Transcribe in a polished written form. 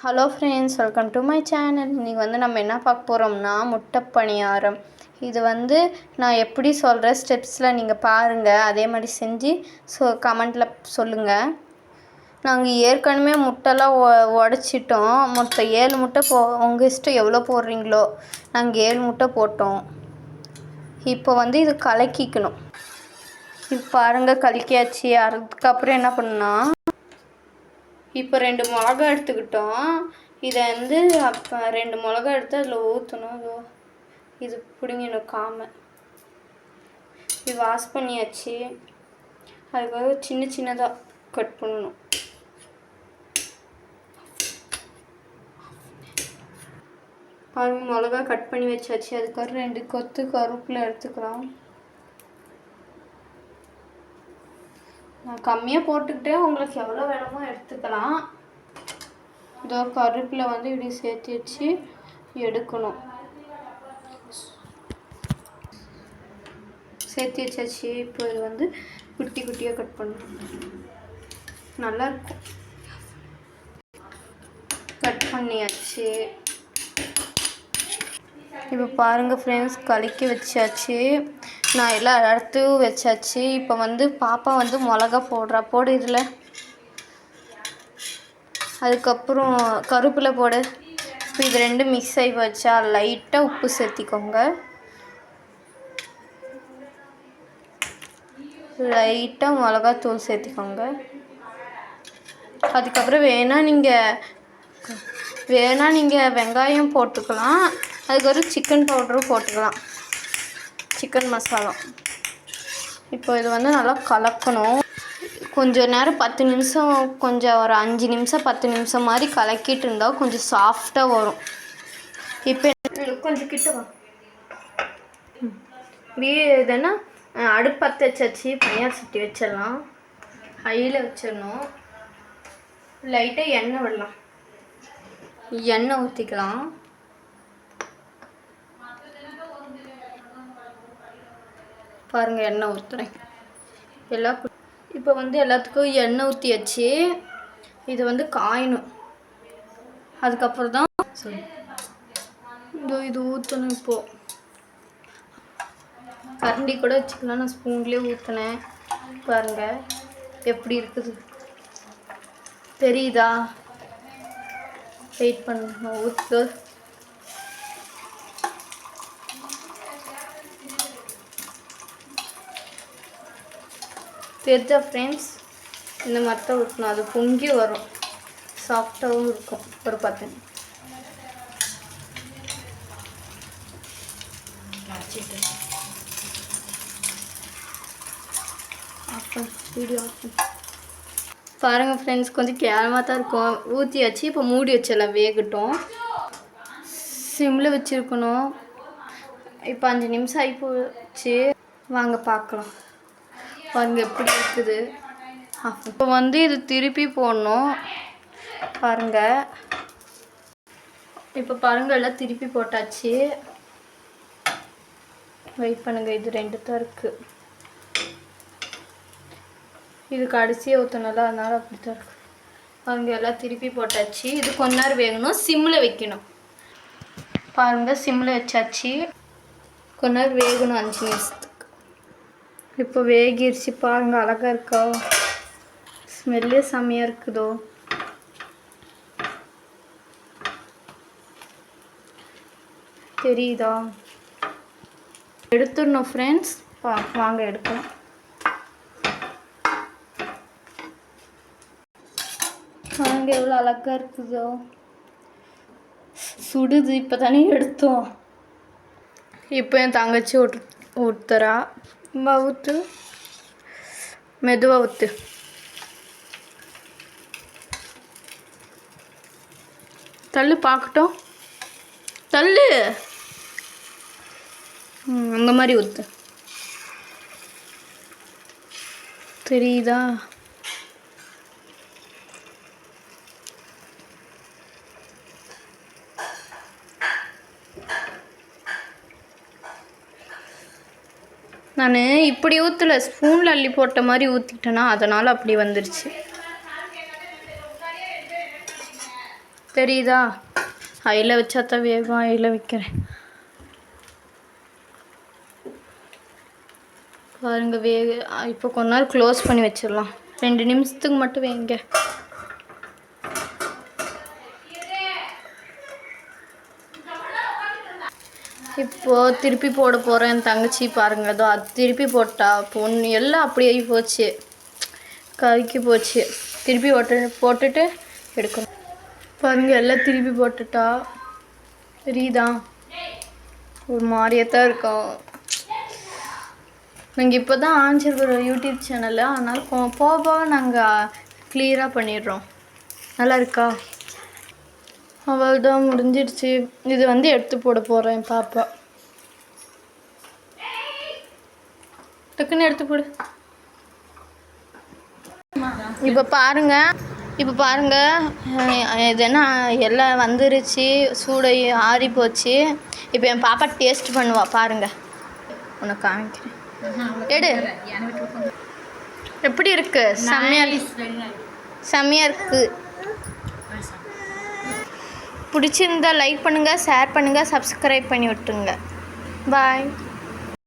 Hello friends, welcome to my channel. இன்றைக்கி வந்து நம்ம என்ன பார்க்க போகிறோம்னா முட்டை பணியாரம். இது வந்து நான் எப்படி சொல்கிற ஸ்டெப்ஸில் நீங்கள் பாருங்கள், அதே மாதிரி செஞ்சு கமெண்ட்டில் சொல்லுங்கள். நாங்கள் ஏற்கனவே முட்டைலாம் உடச்சிட்டோம். 7 முட்டை உங்கள் இஷ்டம் எவ்வளோ போடுறீங்களோ. நாங்கள் 7 முட்டை போட்டோம். இப்போ வந்து இது கலக்கிக்கணும். இப்போ பாருங்கள், கலக்கியாச்சு. அதுக்கப்புறம் என்ன பண்ணா, இப்போ 2 மிளகா எடுத்துக்கிட்டோம். இதை வந்து அப்போ 2 மிளகா எடுத்து அதில் ஊற்றணும். இது பிடிங்கணும் காமை. இது வாஷ் பண்ணியாச்சு. அதுக்காக சின்ன சின்னதாக கட் பண்ணணும். பாருங்க, மிளகா கட் பண்ணி வச்சாச்சு. அதுக்கப்புறம் 2 கொத்து கருவேப்பிலை எடுத்துக்கலாம். நான் கம்மியாக போட்டுக்கிட்டே, உங்களுக்கு எவ்வளோ வேணுமோ எடுத்துக்கலாம். இதோ கருவேப்பிலை வந்து இப்படி சேர்த்து வச்சு எடுக்கணும். சேர்த்து வச்சாச்சு. இப்போ இது வந்து குட்டி குட்டியாக கட் பண்ணணும். நல்லாயிருக்கும். கட் பண்ணியாச்சு. இப்போ பாருங்கள் ஃப்ரெண்ட்ஸ், கலக்கி வச்சாச்சு. நான் எல்லாம் எடுத்து வச்சாச்சு. இப்போ வந்து பாப்பா வந்து மிளகா போடு இதில். அதுக்கப்புறம் கருவேப்பிலை போடு. இப்போ இது 2 மிக்ஸ் ஆகி வச்சா லைட்டாக உப்பு சேர்த்திக்கோங்க. லைட்டாக மிளகாத்தூள் சேர்த்திக்கோங்க. அதுக்கப்புறம் வேணால் நீங்கள் வெங்காயம் போட்டுக்கலாம். அதுக்கப்புறம் சிக்கன் பவுடரும் போட்டுக்கலாம், சிக்கன் மசாலா. இப்போ இது வந்து நல்லா கலக்கணும். கொஞ்சம் நேரம் 10 நிமிஷம், கொஞ்சம் ஒரு 5 நிமிஷம் 10 நிமிஷம் மாதிரி கலக்கிட்டு இருந்தால் கொஞ்சம் சாஃப்டாக வரும். இப்போ கொஞ்சம் கிட்ட வா. இதுன்னா அடுப்பு பற்ற வச்சாச்சு. பனியார் சட்டி வச்சிடலாம். ஹையில் வச்சிடணும். லைட்டாக எண்ணெய் விடலாம். எண்ணெய் ஊற்றிக்கலாம். பாருங்கள், எண்ணெய் ஊற்றுறேன். இப்போ வந்து எல்லாத்துக்கும் எண்ணெய் ஊற்றியாச்சு. இது வந்து காயணும். அதுக்கப்புறம் தான் இது ஊற்றணும். இப்போது கரண்டி கூட வச்சுக்கலாம். நான் ஸ்பூன்லேயே ஊற்றினேன். பாருங்கள் எப்படி இருக்குது, தெரியுதா? வெயிட் பண்ண ஊற்று. தெரிஞ்சா ஃப்ரெண்ட்ஸ், இந்த மாதிரி தான் ஊற்றணும். அது பொங்கி வரும், சாஃப்டாகவும் இருக்கும். ஒரு 10 வீடியோ பாருங்கள் ஃப்ரெண்ட்ஸ், கொஞ்சம் கேவலமாக தான் இருக்கும். ஊற்றியாச்சு. இப்போ மூடி வச்சிடலாம், வேகட்டும். சிம்மில் வச்சுருக்கணும். இப்போ 5 நிமிஷம் ஆகி போச்சு. வாங்க பார்க்கலாம். பாருங்க எப்படி இருக்குது. இப்போ வந்து இது திருப்பி போடணும். பாருங்கள், இப்போ பாருங்கள் எல்லாம் திருப்பி போட்டாச்சு. வெயிட் பண்ணுங்கள், இது 2 தான் இருக்குது. இது கடைசியாக ஊற்றணும்ல, அதனால் அப்படி தான் இருக்குது. பாருங்கள், எல்லாம் திருப்பி போட்டாச்சு. இது கொஞ்ச நேரம் வேகணும். சிம்மில் வைக்கணும். பாருங்கள், சிம்மில் வச்சாச்சு. கொஞ்ச நேரம் வேகணும், 5 நிமிஷத்துக்கு. இப்போ வேகிருச்சு. பாருங்கள், அழகாக இருக்கா? ஸ்மெல்லே செம்மையாக இருக்குதோ. தெரியுதா? எடுத்துடணும் ஃப்ரெண்ட்ஸ். வாங்க எடுக்கலாம். வாங்க, எவ்வளோ அழகாக இருக்குதோ. சுடுது. இப்போ தானே எடுத்தோம். இப்போ என் தங்கச்சி ஊற்றுறா. ஊற்று, மெதுவாக ஊற்று. தள்ளு பார்க்கட்டும். தள்ளு. அந்த மாதிரி ஊற்று. தெரியுதா? நான் இப்படி ஊற்றலை, ஸ்பூனில் அள்ளி போட்ட மாதிரி ஊற்றிட்டேன்னா அதனால் அப்படி வந்துருச்சு. தெரியுதா? ஹையில் வச்சா தான் வேகும். ஹையில் வைக்கிறேன். பாருங்க இப்போ கொஞ்ச நேரம் க்ளோஸ் பண்ணி வச்சிடலாம். 2 நிமிஷத்துக்கு மட்டும் வைங்க. இப்போது திருப்பி போட போகிறேன். என் தங்கச்சி பாருங்க, அதோ அது திருப்பி போட்டா. பொண்ணு எல்லாம் அப்படி ஆகி போச்சு, கருக்கி போச்சு. திருப்பி போட்டுட்டு எடுக்கணும். பாருங்கள், எல்லாம் திருப்பி போட்டுட்டா. தெரியுதா? ஒரு மாதிரியே தான் இருக்கும். நாங்கள் இப்போ தான் ஆரம்பிச்சிருக்கிறோம் யூடியூப் சேனலில். அதனால் போக போக நாங்கள் கிளியராக பண்ணிடுறோம். நல்லா இருக்கா? அவ்வளோதான், முடிஞ்சிடுச்சு. இது வந்து எடுத்து போட போகிறேன். பாப்பா டக்குன்னு எடுத்து போடு. இப்போ பாருங்கள் இது என்ன எல்லாம் வந்துருச்சு. சூடை ஆறி போச்சு. இப்போ என் பாப்பா டேஸ்ட் பண்ணுவா. பாருங்கள், உனக்கு காமிக்கிறேன். எடு. எப்படி இருக்கு? செம்மையாக இருக்குது. பிடிச்சிருந்தா லைக் பண்ணுங்கள், ஷேர் பண்ணுங்கள், சப்ஸ்கிரைப் பண்ணி விட்டுருங்க. பாய்.